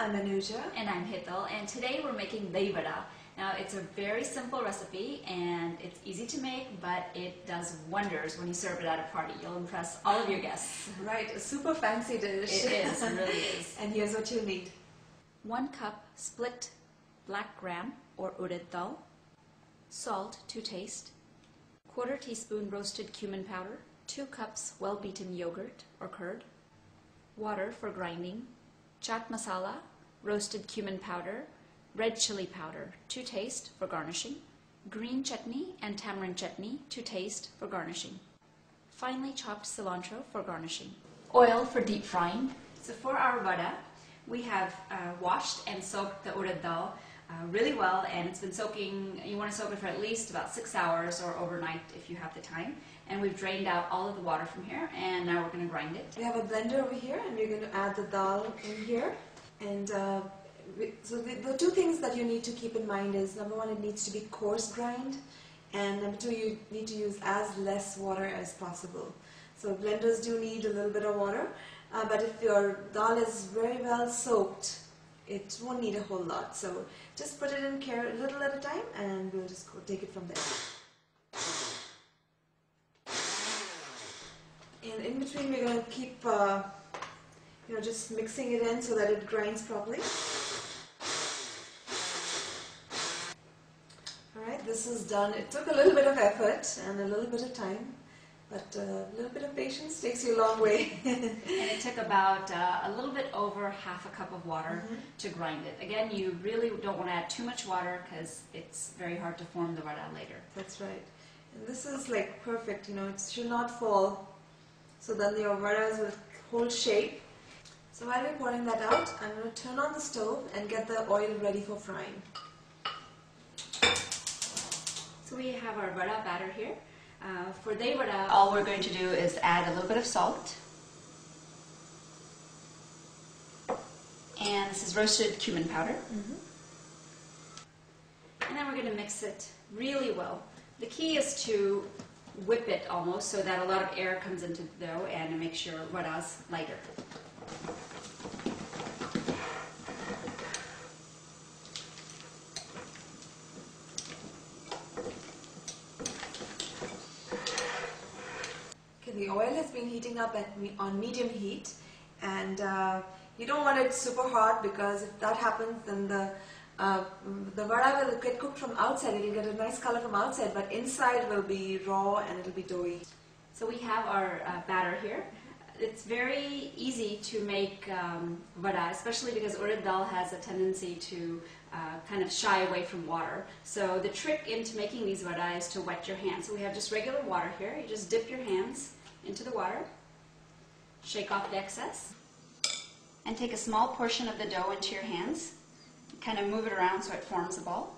I'm Anuja. And I'm Hital, and today we're making Dahi Vada. Now it's a very simple recipe and it's easy to make, but it does wonders when you serve it at a party. You'll impress all of your guests. Right, a super fancy dish. It is, it really is. And here's what you need. 1 cup split black gram or urad dal, salt to taste, 1/4 teaspoon roasted cumin powder, 2 cups well-beaten yogurt or curd, water for grinding, chaat masala, roasted cumin powder, red chili powder to taste for garnishing, green chutney and tamarind chutney to taste for garnishing, finely chopped cilantro for garnishing, oil for deep frying. So for our vada, we have washed and soaked the urad dal really well, and it's been soaking, you want to soak it for at least about 6 hours or overnight if you have the time. And we've drained out all of the water from here, and now we're going to grind it. We have a blender over here, and we're going to add the dal in here. And so the two things that you need to keep in mind is, number one, it needs to be coarse grind, and number two, you need to use as less water as possible. So blenders do need a little bit of water, but if your dal is very well soaked, it won't need a whole lot. So just put it in care a little at a time, and we'll just go take it from there. And in between, we're going to keep, just mixing it in so that it grinds properly. Alright, this is done. It took a little bit of effort and a little bit of time, but a little bit of patience takes you a long way. And it took about a little bit over half a cup of water to grind it. Again, you really don't want to add too much water because it's very hard to form the vada later. That's right. And this is like perfect, it should not fall. So then your vadas will hold shape. So while we're pouring that out, I'm going to turn on the stove and get the oil ready for frying. So we have our vada batter here. For Dahi Vada, all we're going to do is add a little bit of salt. And this is roasted cumin powder. And then we're going to mix it really well. The key is to whip it almost so that a lot of air comes into the dough and to make sure vada's lighter. Okay, the oil has been heating up on medium heat, and you don't want it super hot, because if that happens, then the vada will get cooked from outside. It will get a nice color from outside, but inside will be raw and it will be doughy. So we have our batter here. It's very easy to make vada, especially because urad dal has a tendency to kind of shy away from water. So the trick into making these vada is to wet your hands. So we have just regular water here. You just dip your hands into the water, shake off the excess, and take a small portion of the dough into your hands. Kind of move it around so it forms a ball.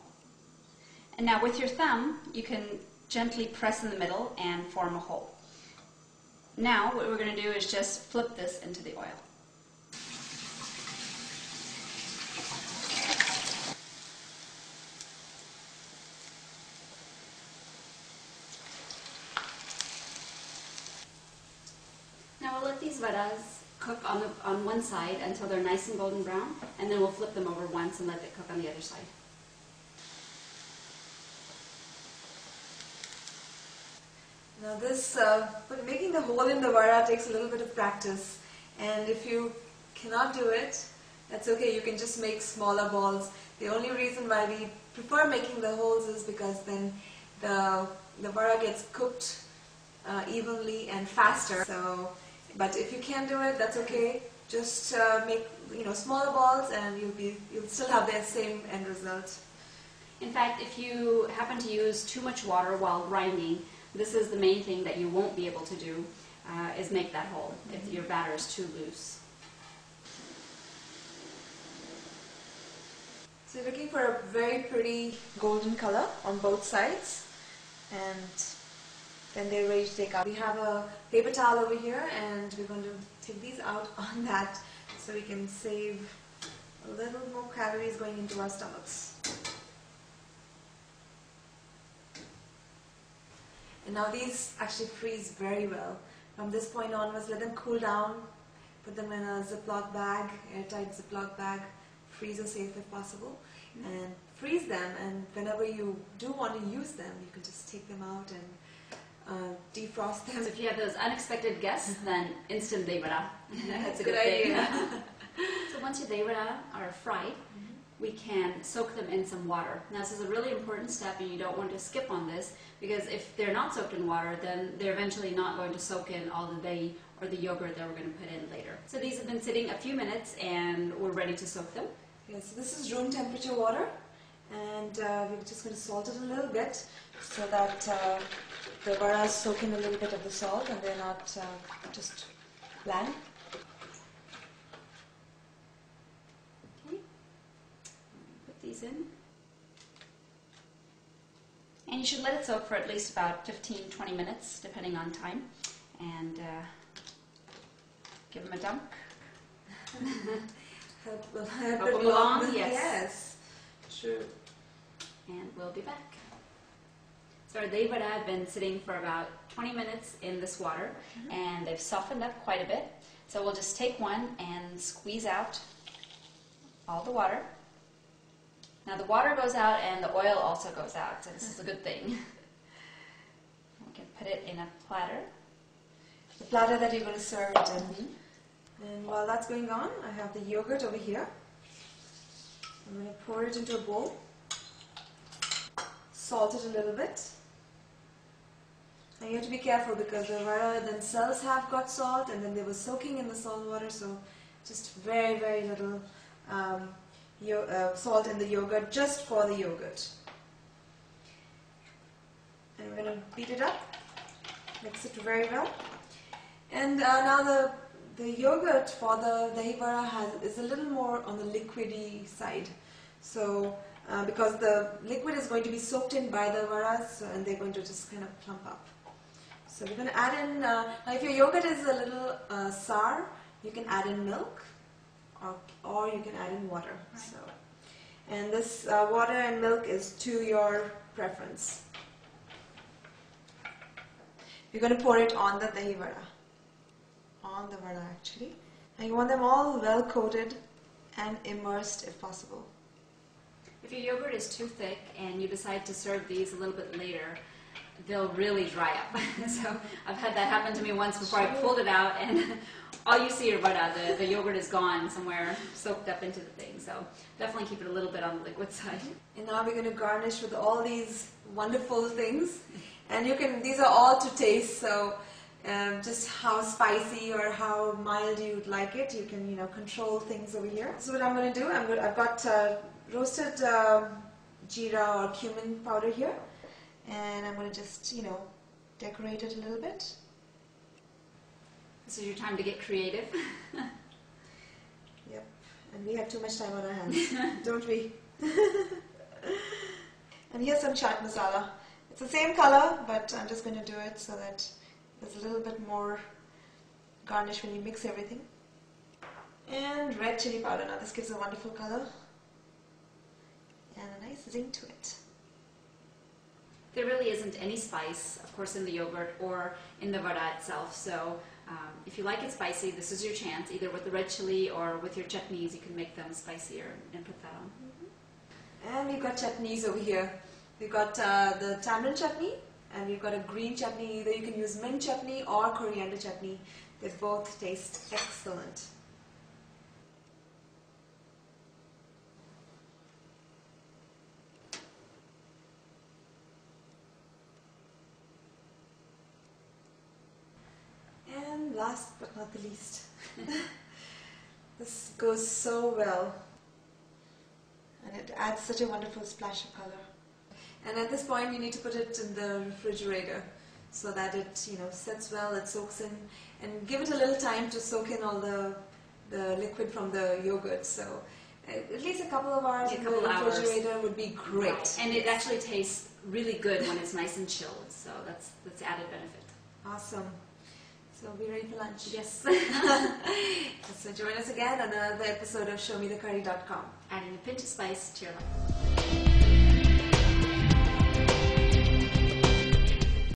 And now with your thumb, you can gently press in the middle and form a hole. Now what we're going to do is just flip this into the oil. Now we'll let these vadas cook on one side until they're nice and golden brown, and then we'll flip them over once and let it cook on the other side. Now this, making the hole in the vada takes a little bit of practice, and if you cannot do it, that's okay, you can just make smaller balls. The only reason why we prefer making the holes is because then the vada gets cooked evenly and faster. So, but if you can't do it, that's okay. Just make smaller balls, and you'll still have the same end result. In fact, if you happen to use too much water while grinding, this is the main thing that you won't be able to do, is make that hole if your batter is too loose. So you're looking for a very pretty golden color on both sides, and then they're ready to take out. We have a paper towel over here, and we're going to take these out on that so we can save a little more calories going into our stomachs. And now these actually freeze very well. From this point onwards, let them cool down, put them in a Ziploc bag, airtight Ziploc bag, freezer safe if possible, and freeze them, and whenever you do want to use them, you can just take them out and defrost them. So if you have those unexpected guests, then instant Dahi Vada. That's a good idea. thing. So once your Dahi Vada are fried, we can soak them in some water. Now this is a really important step, and you don't want to skip on this, because if they're not soaked in water, then they're eventually not going to soak in all the dahi or the yogurt that we're going to put in later. So these have been sitting a few minutes and we're ready to soak them. Yes, so this is room temperature water, and we're just going to salt it a little bit so that the vadas soak in a little bit of the salt and they're not just bland. Okay, put these in. And you should let it soak for at least about 15-20 minutes, depending on time. And give them a dunk. Help them along, yes. Yes, true. And we'll be back. So our Dahi Vada have been sitting for about 20 minutes in this water, and they've softened up quite a bit. So we'll just take one and squeeze out all the water. Now the water goes out and the oil also goes out, so this is a good thing. We can put it in a platter. The platter that you're going to serve it in. And while that's going on, I have the yogurt over here. I'm going to pour it into a bowl. Salt it a little bit. Now you have to be careful because the vada themselves have got salt, and then they were soaking in the salt water, so just very, very little salt in the yogurt, just for the yogurt. And we're going to beat it up, mix it very well. And now the yogurt for the Dahi Vada is a little more on the liquidy side. So because the liquid is going to be soaked in by the vadas, and they're going to just kind of plump up. So we're going to add in, now if your yogurt is a little sour, you can add in milk, or you can add in water. Right. So, and this water and milk is to your preference. You're going to pour it on the Dahi Vada. On the vada actually. And you want them all well coated and immersed if possible. If your yogurt is too thick and you decide to serve these a little bit later, they'll really dry up. So I've had that happen to me once before. I pulled it out and all you see are vada. The yogurt is gone somewhere, soaked up into the thing. So definitely keep it a little bit on the liquid side. And now we're going to garnish with all these wonderful things. And these are all to taste, so just how spicy or how mild you'd like it, you can control things over here. So what I'm going to do, I've got roasted jeera or cumin powder here, and I'm going to just decorate it a little bit. This is your time to get creative. Yep, and we have too much time on our hands, don't we? And here's some chaat masala. It's the same color, but I'm just going to do it so that there's a little bit more garnish when you mix everything. And red chili powder. Now this gives a wonderful color and a nice zing to it. There really isn't any spice, of course, in the yogurt or in the vada itself. So if you like it spicy, this is your chance. Either with the red chili or with your chutneys, you can make them spicier and put that on. And we've got chutneys over here. We've got the tamarind chutney, and we've got a green chutney. Either you can use mint chutney or coriander chutney. They both taste excellent. And last but not the least, this goes so well, and it adds such a wonderful splash of color. And at this point you need to put it in the refrigerator so that it sets well, it soaks in, and give it a little time to soak in all the liquid from the yogurt. So at least a couple of hours in the refrigerator would be great. Right. And it actually tastes really good when it's nice and chilled, so that's added benefit. Awesome. So be ready for lunch. Yes. So join us again on another episode of ShowMeTheCurry.com. Adding a pinch of spice to your life.